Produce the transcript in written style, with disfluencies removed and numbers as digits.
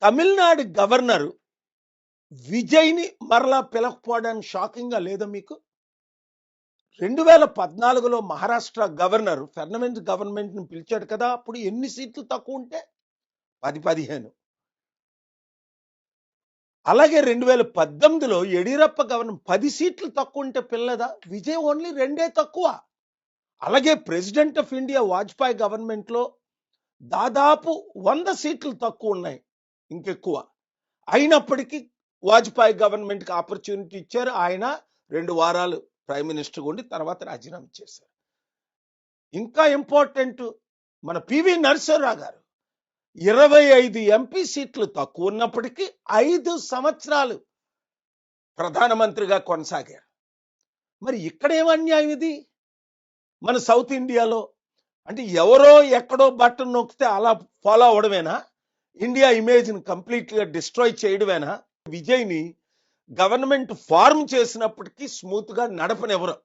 Tamil Nadu governor విజయ్ని మరలా పిలకపోవడానికి షాకింగ్గా లేదా మీకు? 2014లో మహారాష్ట్ర గవర్నర్ ఫెర్నాండెస్ గవర్నమెంట్ని పిలిచాడు కదా, అప్పుడు ఎన్ని సీట్లు తక్కువ ఉంటే 10-15. అలాగే 2018లో యడియూరప్ప గవర్నర్ 10 సీట్లు తక్కువ ఉంటే పిల్లదా? విజయ్ ఓన్లీ 2 తక్కువ. అలాగే ప్రెసిడెంట్ ఆఫ్ ఇండియా వాజ్పేయి గవర్నమెంట్లో దాదాపు 100 సీట్లు తక్కువ ఉన్నాయి, ఇంకెక్కువ. అయినప్పటికీ వాజ్పేయి గవర్నమెంట్కి ఆపర్చునిటీ ఇచ్చారు. ఆయన 2 వారాలు ప్రైమ్ మినిస్టర్ ఉండి తర్వాత రాజీనామా చేశారు. ఇంకా ఇంపార్టెంట్, మన పివి నరసింహారావు గారు 25 ఎంపీ సీట్లు తక్కువ ఉన్నప్పటికీ 5 సంవత్సరాలు ప్రధానమంత్రిగా కొనసాగారు. మరి ఇక్కడ ఏం అన్యాయం ఇది? మన సౌత్ ఇండియాలో అంటే ఎవరో ఎక్కడో బటన్ నొక్కితే అలా ఫాలో అవడమేనా? ఇండియా ఇమేజ్ని కంప్లీట్గా డిస్ట్రాయ్ చేయడమేనా? విజయ్ని గవర్నమెంట్ ఫార్మ్ చేసినప్పటికీ స్మూత్గా నడపనివ్వరు.